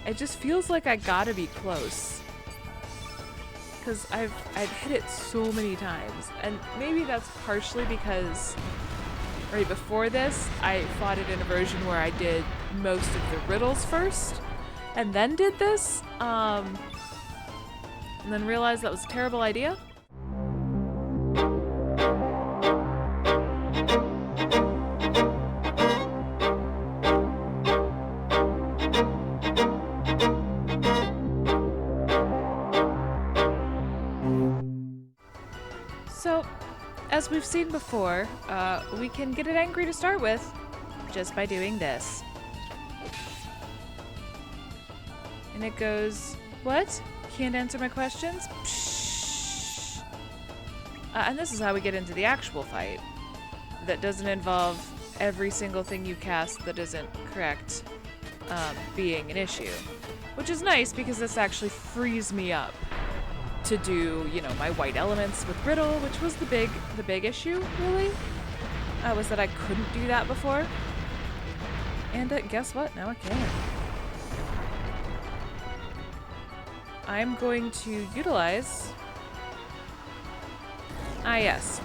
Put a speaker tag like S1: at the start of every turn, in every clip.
S1: It just feels like I gotta be close. Because I've hit it so many times. And maybe that's partially because right before this, I fought it in a version where I did most of the riddles first, and then did this, and then realized that was a terrible idea. So, as we've seen before, we can get it angry to start with just by doing this. And it goes, what? Can't answer my questions? Psh. And this is how we get into the actual fight. That doesn't involve every single thing you cast that isn't correct being an issue. Which is nice because this actually frees me up to do, you know, my white elements with Riddle, which was the big issue, really. Was that I couldn't do that before. And guess what? Now I can. I'm going to utilize... Ah, yes.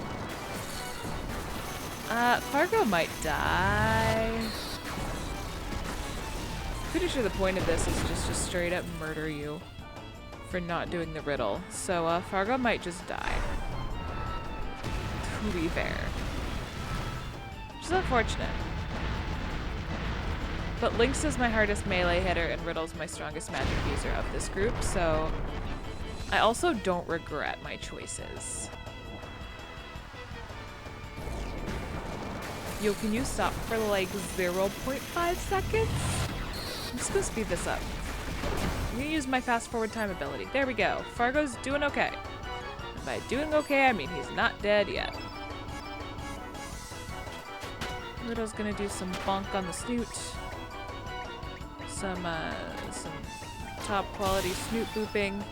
S1: Fargo might die. Pretty sure the point of this is just to straight up murder you for not doing the riddle. So, Fargo might just die. To be fair. Which is unfortunate. But Lynx is my hardest melee hitter and Riddle's my strongest magic user of this group, so I also don't regret my choices. Yo, can you stop for like 0.5 seconds? I'm just gonna speed this up. I'm gonna use my fast forward time ability. There we go. Fargo's doing okay. And by doing okay, I mean he's not dead yet. Riddle's gonna do some bonk on the snoot. Some top quality snoot booping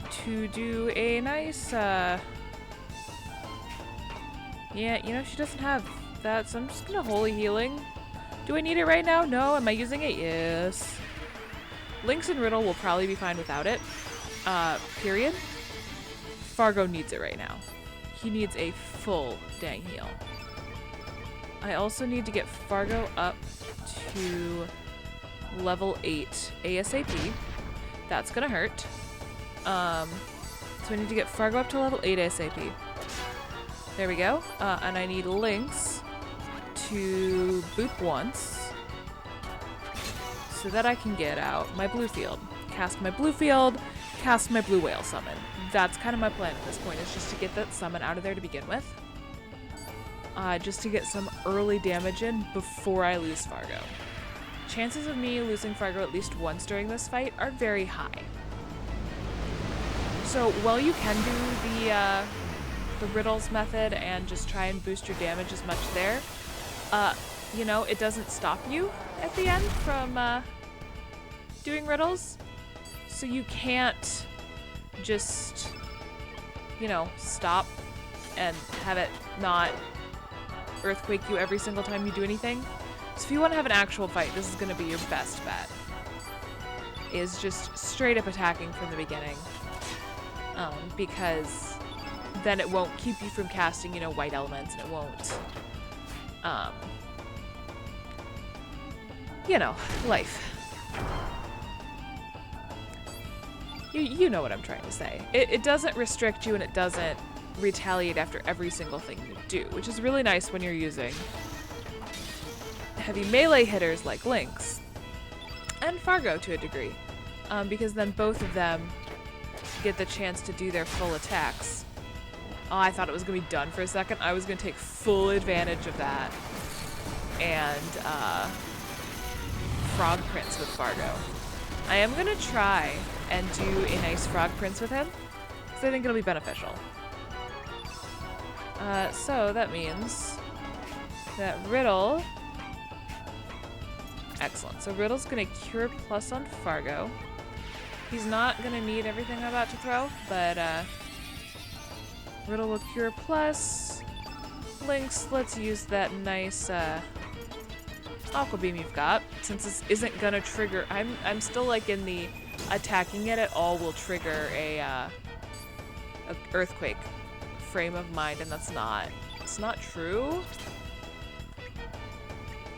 S1: to do a nice, yeah, you know, she doesn't have that, so I'm just gonna holy healing. Do I need it right now? No. Am I using it? Yes. Lynx and Riddle will probably be fine without it. Period. Fargo needs it right now. He needs a full dang heal. I also need to get Fargo up to level 8 ASAP. That's gonna hurt. So I need to get Fargo up to level 8 ASAP. There we go. And I need Lynx to boop once so that I can get out my blue field. Cast my blue field, cast my blue whale summon. That's kind of my plan at this point, is just to get that summon out of there to begin with. Just to get some early damage in before I lose Fargo. Chances of me losing Fargo at least once during this fight are very high. So while you can do the riddles method and just try and boost your damage as much there, you know, it doesn't stop you at the end from doing riddles. So you can't just, you know, stop and have it not earthquake you every single time you do anything. So if you want to have an actual fight, this is going to be your best bet. Is just straight up attacking from the beginning. Because then it won't keep you from casting, you know, white elements, and it won't, you know, life. You know what I'm trying to say. It doesn't restrict you, and it doesn't retaliate after every single thing you do, which is really nice when you're using heavy melee hitters like Lynx and Fargo to a degree, because then both of them get the chance to do their full attacks. Oh, I thought it was gonna be done for a second. I was gonna take full advantage of that and Frog Prince with Fargo. I am gonna try and do a nice Frog Prince with him because I think it'll be beneficial. So that means that Riddle... Excellent. So Riddle's gonna Cure Plus on Fargo. He's not gonna need everything I'm about to throw, but Riddle will Cure Plus. Lynx, let's use that nice Aqua Beam you've got. Since this isn't gonna trigger, I'm still like in the attacking it at all will trigger a earthquake frame of mind, and it's not true.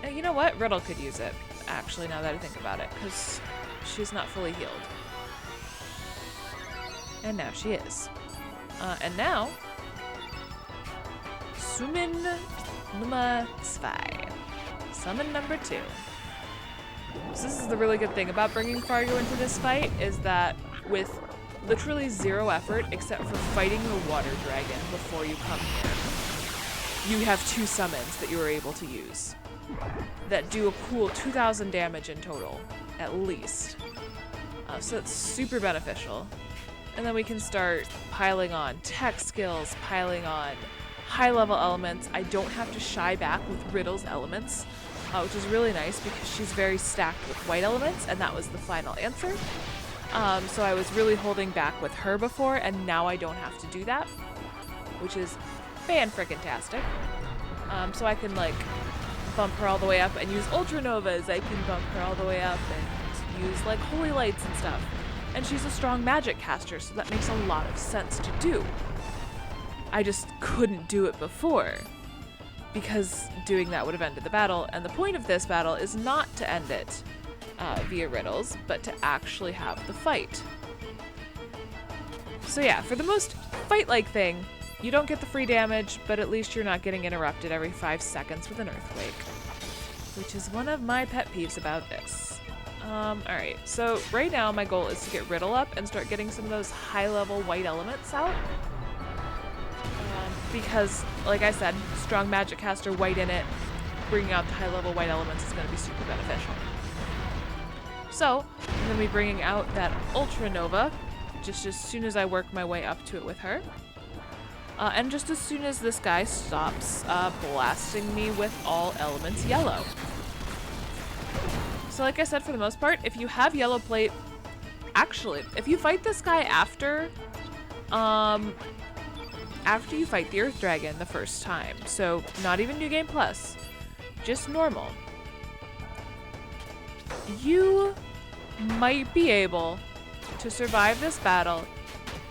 S1: You know what? Riddle could use it, actually, now that I think about it, because she's not fully healed. And now she is. And now, Summon Nummer 2. Summon number 2. So this is the really good thing about bringing Fargo into this fight, is that with literally 0 effort, except for fighting the water dragon before you come here, you have 2 summons that you are able to use that do a cool 2,000 damage in total, at least. So it's super beneficial. And then we can start piling on tech skills, piling on high-level elements. I don't have to shy back with Riddle's elements, which is really nice because she's very stacked with white elements, and that was the final answer. So I was really holding back with her before, and now I don't have to do that, which is fan-frickin-tastic. So I can, like, bump her all the way up and use Ultra Novas. I can bump her all the way up and use, like, Holy Lights and stuff. And she's a strong magic caster, so that makes a lot of sense to do. I just couldn't do it before, because doing that would have ended the battle, and the point of this battle is not to end it via riddles, but to actually have the fight. So yeah, for the most fight-like thing, you don't get the free damage, but at least you're not getting interrupted every 5 seconds with an earthquake, which is one of my pet peeves about this. Alright, so right now my goal is to get Riddle up and start getting some of those high-level white elements out. Because, like I said, strong magic caster, white in it, bringing out the high-level white elements is going to be super beneficial. So, I'm going to be bringing out that Ultra Nova just as soon as I work my way up to it with her. And just as soon as this guy stops blasting me with all elements yellow. So like I said, for the most part, if you have yellow plate, actually, if you fight this guy after you fight the Earth Dragon the first time, so not even New Game Plus, just normal, you might be able to survive this battle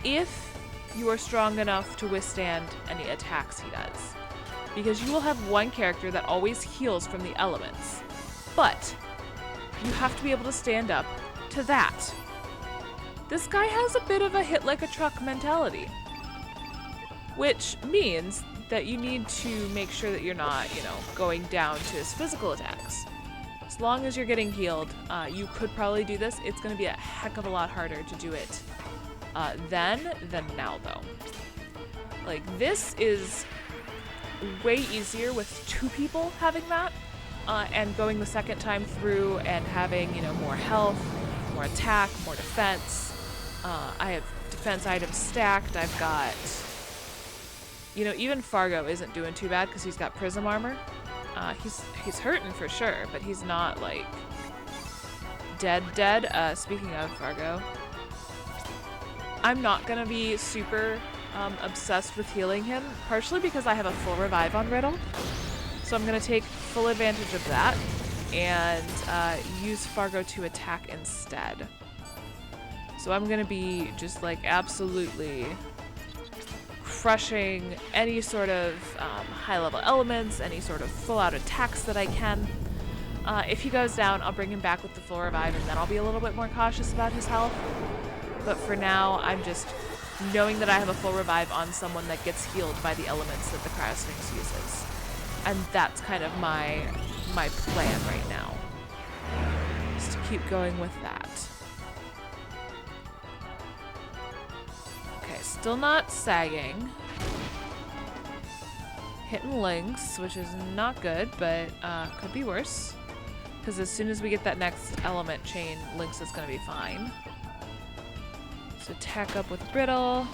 S1: if you are strong enough to withstand any attacks he does. Because you will have one character that always heals from the elements. But you have to be able to stand up to that. This guy has a bit of a hit like a truck mentality, which means that you need to make sure that you're not, going down to his physical attacks. As long as you're getting healed, you could probably do this. It's going to be a heck of a lot harder to do it then than now, though. Like, this is way easier with 2 people having that. And going the second time through and having, more health, more attack, more defense. I have defense items stacked. I've got, even Fargo isn't doing too bad because he's got prism armor. He's hurting for sure, but he's not, like, dead. Speaking of Fargo, I'm not going to be super obsessed with healing him, partially because I have a full revive on Riddle. So I'm going to take full advantage of that and use Fargo to attack instead. So I'm going to be just like absolutely crushing any sort of high-level elements, any sort of full-out attacks that I can. If he goes down, I'll bring him back with the full revive, and then I'll be a little bit more cautious about his health. But for now, I'm just knowing that I have a full revive on someone that gets healed by the elements that the Cryo Sphinx uses. And that's kind of my plan right now, is to keep going with that. Okay, still not sagging. Hitting links, which is not good, but could be worse. Because as soon as we get that next element chain, links is going to be fine. So attack up with Riddle.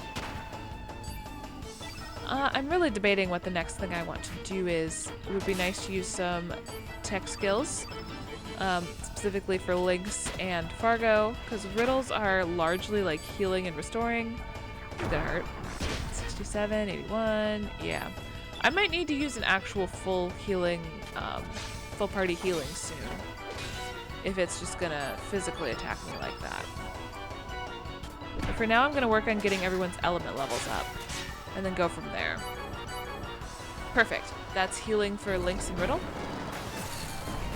S1: I'm really debating what the next thing I want to do is. It would be nice to use some tech skills, specifically for Lynx and Fargo, because Riddles are largely like healing and restoring. It's gonna hurt. 67, 81, yeah. I might need to use an actual full healing full party healing soon. If it's just gonna physically attack me like that. But for now, I'm gonna work on getting everyone's element levels up. And then go from there. Perfect. That's healing for Lynx and Riddle.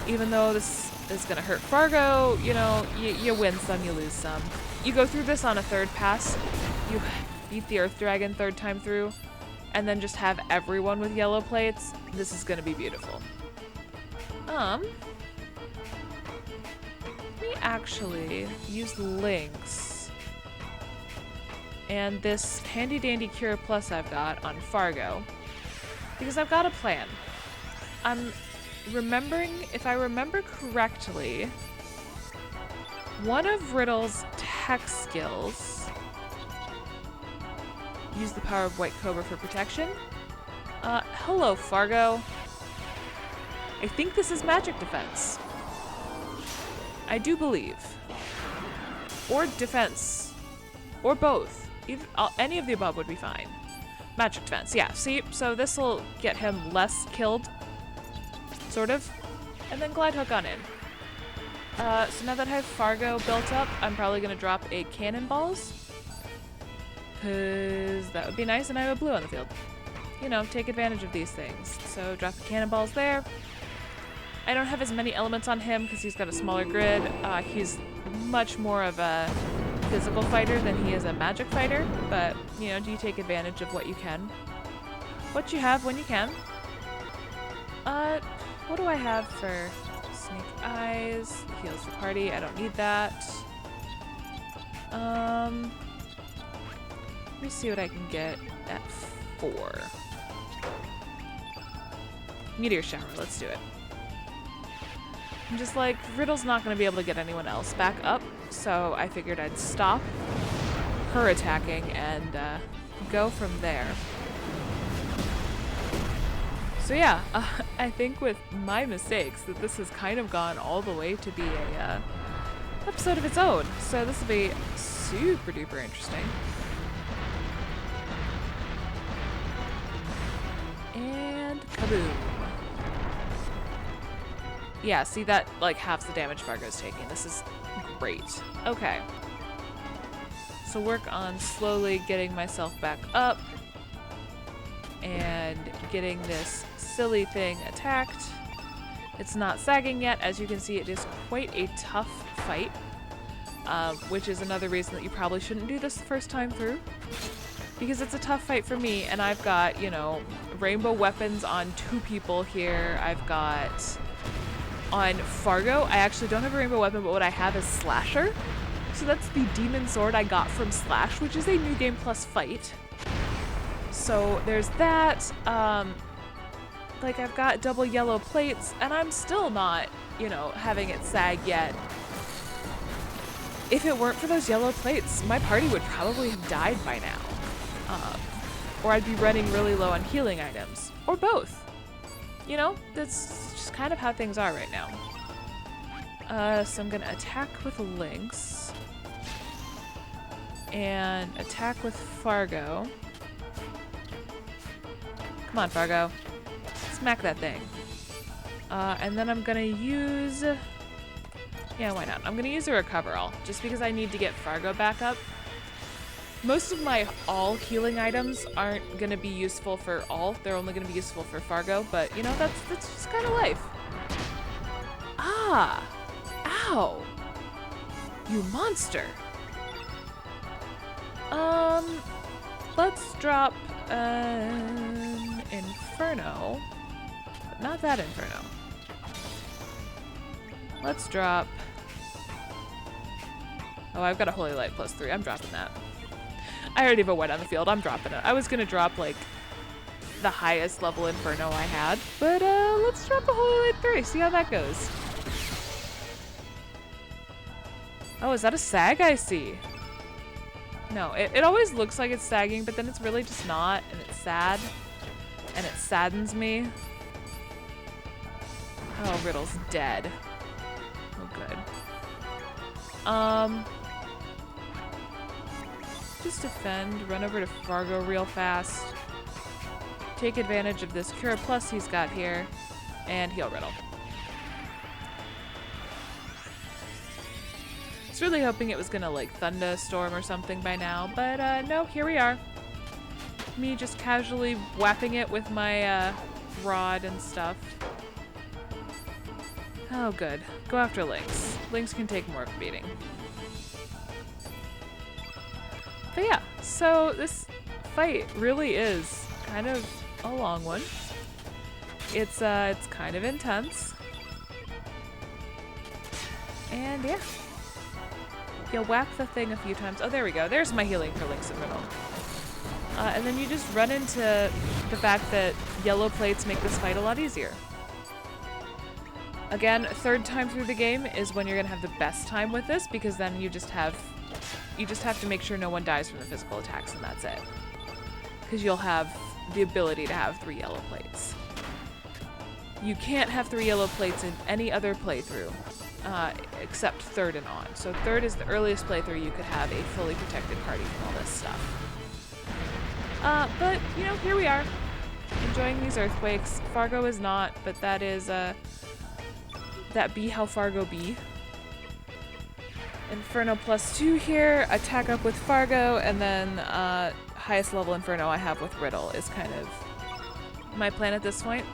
S1: Even though this is gonna hurt Fargo, you know, you win some, you lose some. You go through this on a third pass. You beat the Earth Dragon third time through. And then just have everyone with yellow plates. This is gonna be beautiful. Let me actually use Lynx and this handy dandy Cure Plus I've got on Fargo, because I've got a plan. I'm remembering, if I remember correctly, one of Riddle's tech skills, use the power of White Cobra for protection. Hello, Fargo. I think this is magic defense. I do believe. Or defense. Or both. Even, any of the above would be fine. Magic defense, yeah. See, so this will get him less killed. Sort of. And then glide hook on in. So now that I have Fargo built up, I'm probably going to drop a cannonballs. Because that would be nice, and I have a blue on the field. You know, take advantage of these things. So drop the cannonballs there. I don't have as many elements on him because he's got a smaller grid. He's much more of a physical fighter than he is a magic fighter. But, you know, do you take advantage of what you can? What you have when you can. What do I have for Snake Eyes? Heals the party. I don't need that. Let me see what I can get at 4. Meteor Shower. Let's do it. I'm just like, Riddle's not going to be able to get anyone else back up, so I figured I'd stop her attacking and go from there. So yeah, I think with my mistakes that this has kind of gone all the way to be a episode of its own. So this will be super duper interesting. And kaboom. Yeah, see that, like, halves the damage Fargo's taking. This is great. Okay. So work on slowly getting myself back up and getting this silly thing attacked. It's not sagging yet. As you can see, it is quite a tough fight, which is another reason that you probably shouldn't do this the first time through, because it's a tough fight for me, and I've got, you know, rainbow weapons on 2 people here. I've got... On Fargo, I actually don't have a rainbow weapon, but what I have is Slasher. So that's the demon sword I got from Slash, which is a New Game Plus fight. So there's that. Like, I've got double yellow plates, and I'm still not, you know, having it sag yet. If it weren't for those yellow plates, my party would probably have died by now. Or I'd be running really low on healing items. Or both. You know, that's just kind of how things are right now. So I'm gonna attack with Lynx. And attack with Fargo. Come on, Fargo. Smack that thing. And then I'm gonna use... Yeah, why not? I'm gonna use a Recover All, just because I need to get Fargo back up. Most of my all healing items aren't gonna be useful for all. They're only gonna be useful for Fargo, but you know, that's just kind of life. Ah! Ow! You monster! Let's drop an Inferno. But not that Inferno. Let's drop... Oh, I've got a Holy Light +3. I'm dropping that. I already have a white on the field. I'm dropping it. I was gonna drop, like, the highest level Inferno I had. But, let's drop a Holy Light 3. See how that goes. Oh, is that a sag I see? No, it always looks like it's sagging, but then it's really just not, and it's sad. And it saddens me. Oh, Riddle's dead. Oh, good. Just defend, run over to Fargo real fast. Take advantage of this Cure Plus he's got here, and heal Riddle. was really hoping it was gonna like thunderstorm or something by now, but no, here we are. Me just casually whapping it with my rod and stuff. Oh good. Go after Lynx. Lynx can take more of a beating. But yeah, so this fight really is kind of a long one. It's kind of intense. And yeah. You whack the thing a few times. Oh, there we go. There's my healing for Lynx and Riddle. And then you just run into the fact that yellow plates make this fight a lot easier. Again, third time through the game is when you're gonna have the best time with this, because then you just have to make sure no one dies from the physical attacks, and that's it. Because you'll have the ability to have 3 yellow plates. You can't have 3 yellow plates in any other playthrough, except third and on. So third is the earliest playthrough you could have a fully protected party from all this stuff. But, you know, here we are. Enjoying these earthquakes. Fargo is not, but that is, that be how Fargo be. Inferno +2 here, attack up with Fargo, and then highest level Inferno I have with Riddle is kind of my plan at this point.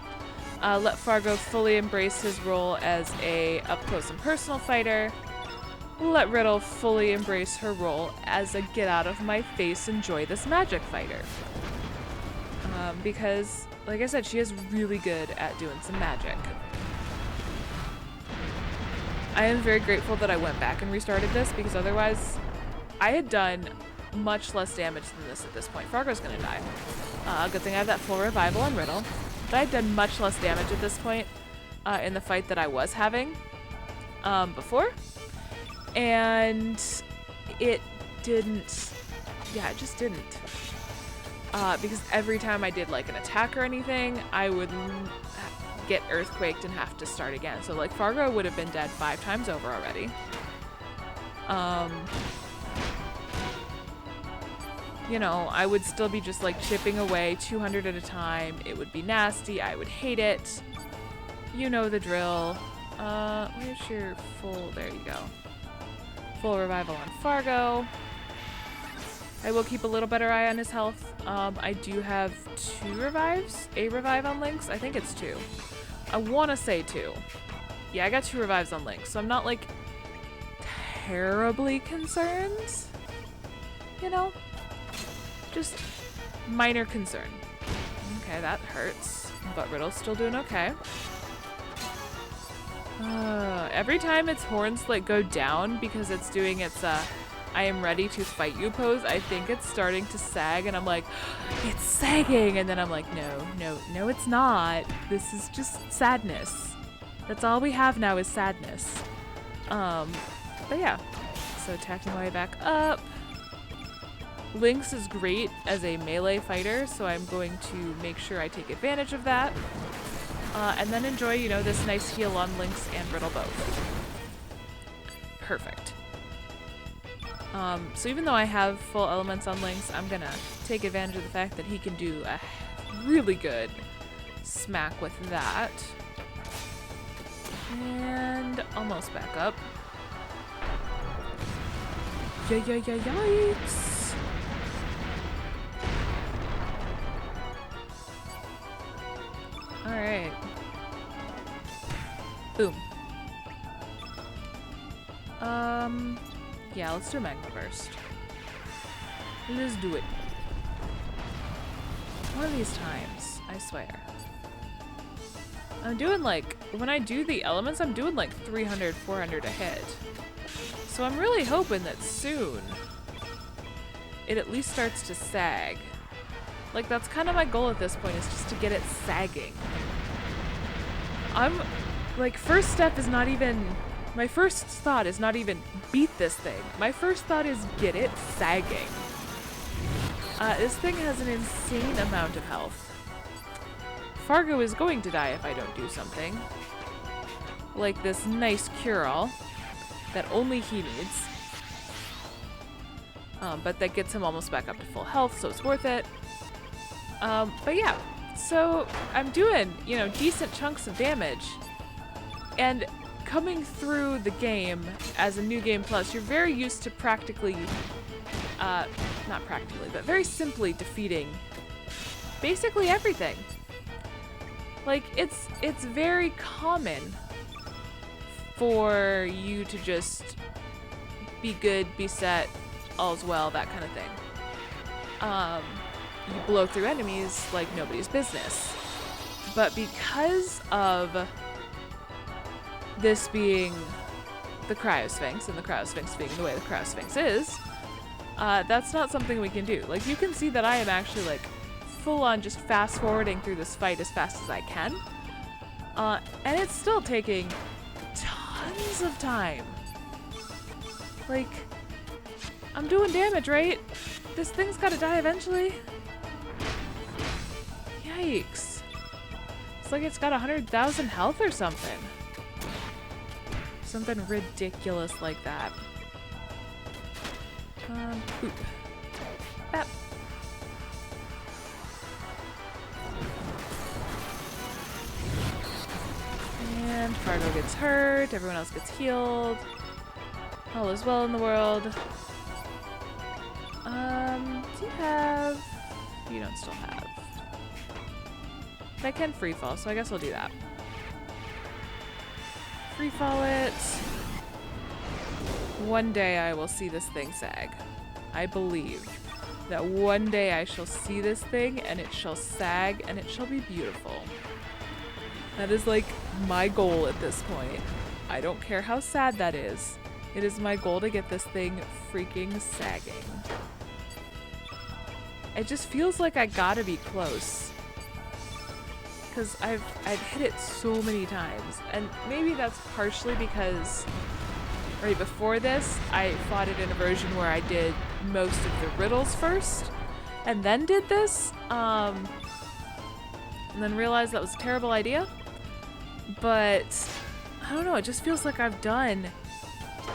S1: Let Fargo fully embrace his role as a up-close and personal fighter. Let Riddle fully embrace her role as a get-out-of-my-face, enjoy this magic fighter. Because, like I said, she is really good at doing some magic. I am very grateful that I went back and restarted this, because otherwise I had done much less damage than this at this point. Fargo's gonna die. Good thing I have that full revival on Riddle. But I had done much less damage at this point in the fight that I was having before. And it didn't, yeah, it just didn't. Because every time I did like an attack or anything, I would get earthquaked and have to start again. So like Fargo would have been dead 5 times over already. You know, I would still be just like chipping away 200 at a time. It would be nasty. I would hate it. You know the drill. Where's your full, there you go. Full revival on Fargo. I will keep a little better eye on his health. I do have 2 revives. A revive on Lynx. I think it's 2. I want to say 2. Yeah, I got 2 revives on Lynx, so I'm not like terribly concerned. You know? Just minor concern. Okay, that hurts. But Riddle's still doing okay. Every time its horns like go down because it's doing its I am ready to fight you pose, I think it's starting to sag, and I'm like, it's sagging, and then I'm like, no, it's not. This is just sadness. That's all we have now is sadness. But yeah. So attacking my way back up. Lynx is great as a melee fighter, so I'm going to make sure I take advantage of that. And then enjoy, you know, this nice heal on Lynx and Riddle both. Perfect. So even though I have full elements on Lynx, I'm gonna take advantage of the fact that he can do a really good smack with that. And almost back up. Yikes. Alright. Boom. Yeah, let's do a Magma Burst. Let's do it. One of these times, I swear. I'm doing like, when I do the elements, I'm doing like 300, 400 a hit. So I'm really hoping that soon it at least starts to sag. Like, that's kind of my goal at this point, is just to get it sagging. I'm, like, first step is not even, my first thought is not even beat this thing. My first thought is get it sagging. This thing has an insane amount of health. Fargo is going to die if I don't do something. Like this nice cure-all that only he needs. But that gets him almost back up to full health, so it's worth it. But yeah, so I'm doing, you know, decent chunks of damage. And coming through the game as a New Game Plus, you're very used to practically, not practically, but very simply defeating basically everything. Like, it's very common for you to just be good, be set, all's well, that kind of thing. You blow through enemies like nobody's business. But because of this being the Cryosphinx, and the Cryosphinx being the way the Cryosphinx is, that's not something we can do. Like, you can see that I am actually, like, full-on just fast-forwarding through this fight as fast as I can. And it's still taking tons of time. Like, I'm doing damage, right? This thing's gotta die eventually. Yikes. It's like it's got 100,000 health or something. Something ridiculous like that. Oop. Bap. And Fargo gets hurt, everyone else gets healed. All is well in the world. Do you have... You don't still have. But I can free fall, so I guess I'll do that. Free fall it. One day I will see this thing sag. I believe that one day I shall see this thing and it shall sag and it shall be beautiful. That is like my goal at this point. I don't care how sad that is. It is my goal to get this thing freaking sagging. It just feels like I gotta be close. Because I've hit it so many times. And maybe that's partially because right before this, I fought it in a version where I did most of the riddles first. And then did this. And then realized that was a terrible idea. But I don't know, it just feels like I've done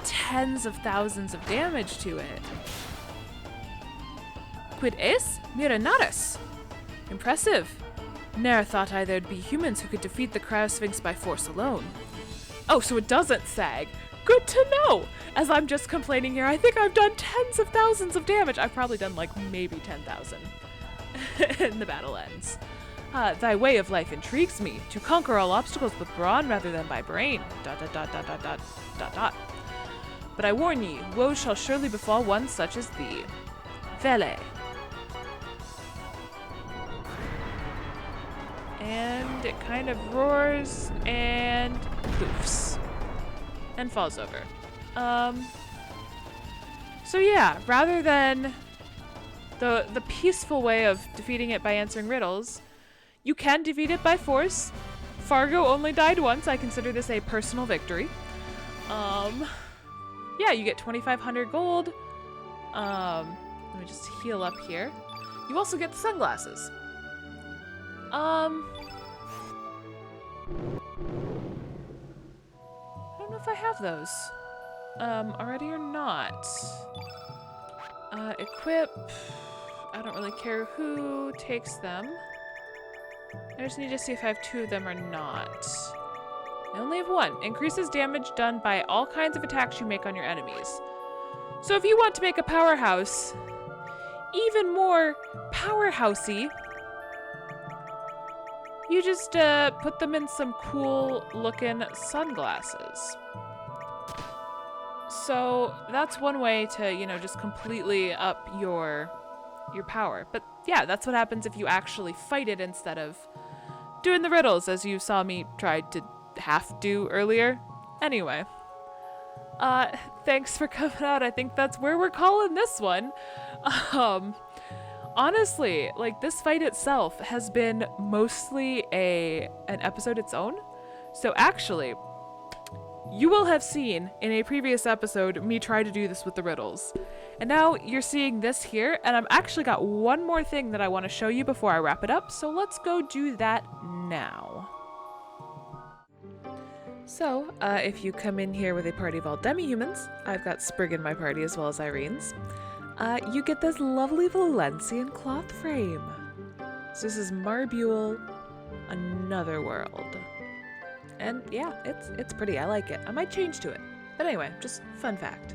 S1: tens of thousands of damage to it. Quid es miranaris. Impressive. Ne'er thought I there'd be humans who could defeat the Cryosphinx by force alone. Oh, so it doesn't sag. Good to know. As I'm just complaining here, I think I've done tens of thousands of damage. I've probably done like maybe 10,000. And the battle ends. Thy way of life intrigues me, to conquer all obstacles with brawn rather than by brain. ... But I warn ye, woe shall surely befall one such as thee. Vele. And it kind of roars and poofs. And falls over. So yeah, rather than the peaceful way of defeating it by answering riddles, you can defeat it by force. Fargo only died once. I consider this a personal victory. Yeah, you get 2,500 gold. Let me just heal up here. You also get the sunglasses. I don't know if I have those already or not. Equip. I don't really care who takes them. I just need to see if I have two of them or not. I only have one. Increases damage done by all kinds of attacks you make on your enemies. So if you want to make a powerhouse even more powerhousey, you just put them in some cool looking sunglasses. So that's one way to, you know, just completely up your power. But yeah, that's what happens if you actually fight it instead of doing the riddles, as you saw me try to half do earlier. Anyway, thanks for coming out. I think that's where we're calling this one. Honestly, like, this fight itself has been mostly an episode its own. So actually, you will have seen in a previous episode me try to do this with the riddles. And now you're seeing this here, and I've actually got one more thing that I want to show you before I wrap it up, so let's go do that now. So, if you come in here with a party of all demi-humans, I've got Sprig in my party as well as Irene's, you get this lovely Valencian cloth frame. So this is Marbule, Another World. And yeah, it's pretty. I like it. I might change to it. But anyway, just fun fact.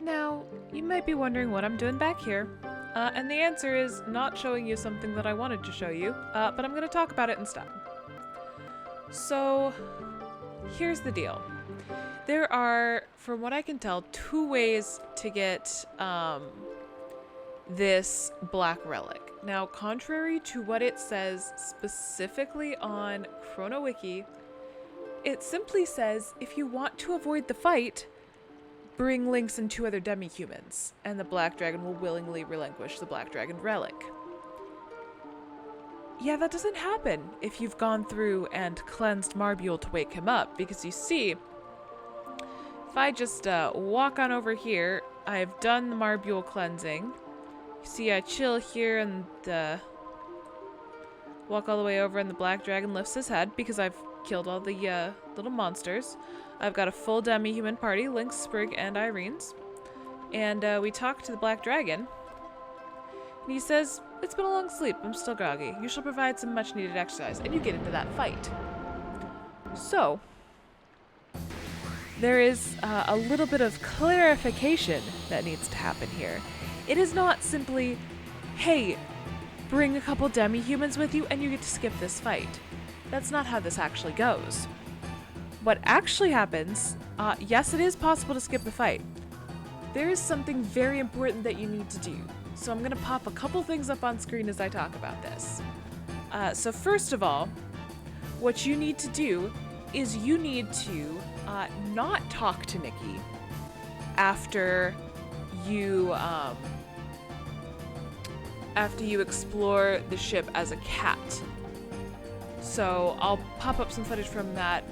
S1: Now, you might be wondering what I'm doing back here. And the answer is not showing you something that I wanted to show you, but I'm going to talk about it instead. So, here's the deal. There are, from what I can tell, 2 ways to get this black relic. Now, contrary to what it says specifically on Chrono wiki, it simply says if you want to avoid the fight, bring Lynx and 2 other demi-humans, and the Black Dragon will willingly relinquish the Black Dragon relic. Yeah, that doesn't happen if you've gone through and cleansed Marbule to wake him up, because you see, if I just walk on over here, I've done the Marbule cleansing. You see I chill here and walk all the way over and the Black Dragon lifts his head because I've killed all the little monsters. I've got a full demi-human party, Lynx, Sprig, and Irene's. And we talk to the Black Dragon. And he says, "It's been a long sleep, I'm still groggy. You shall provide some much needed exercise." And you get into that fight. So, there is a little bit of clarification that needs to happen here. It is not simply, hey, bring a couple demi-humans with you and you get to skip this fight. That's not how this actually goes. What actually happens, yes, it is possible to skip the fight. There is something very important that you need to do. So I'm going to pop a couple things up on screen as I talk about this. So first of all, what you need to do is you need to not talk to Nikki after you explore the ship as a cat. So I'll pop up some footage from that.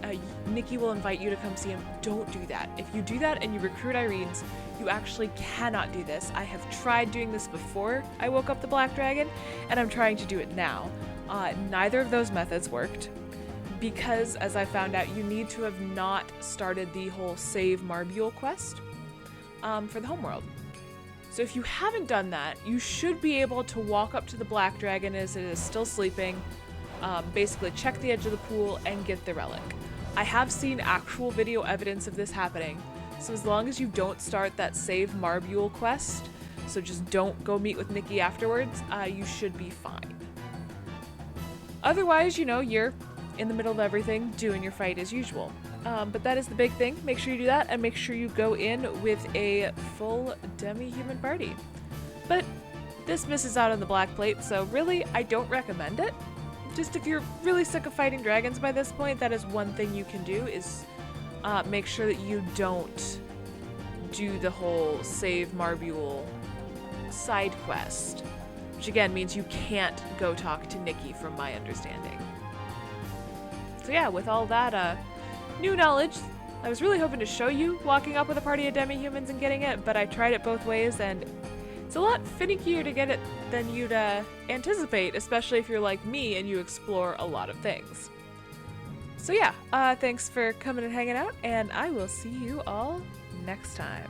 S1: Nikki will invite you to come see him. Don't do that. If you do that and you recruit Irene's, you actually cannot do this. I have tried doing this before I woke up the Black Dragon, and I'm trying to do it now. Neither of those methods worked because, as I found out, you need to have not started the whole Save Marbule quest for the homeworld. So if you haven't done that, you should be able to walk up to the Black Dragon as it is still sleeping, basically check the edge of the pool and get the relic. I have seen actual video evidence of this happening, so as long as you don't start that Save Marbule quest, so just don't go meet with Nikki afterwards, you should be fine. Otherwise, you know, you're in the middle of everything, doing your fight as usual. But that is the big thing. Make sure you do that, and make sure you go in with a full demi-human party. But this misses out on the black plate, so really, I don't recommend it. Just if you're really sick of fighting dragons by this point, that is one thing you can do, is make sure that you don't do the whole Save Marbule side quest, which again means you can't go talk to Nikki from my understanding. So yeah, with all that new knowledge, I was really hoping to show you walking up with a party of demi-humans and getting it, but I tried it both ways, and it's a lot finickier to get it than you'd anticipate, especially if you're like me and you explore a lot of things. So yeah, thanks for coming and hanging out, and I will see you all next time.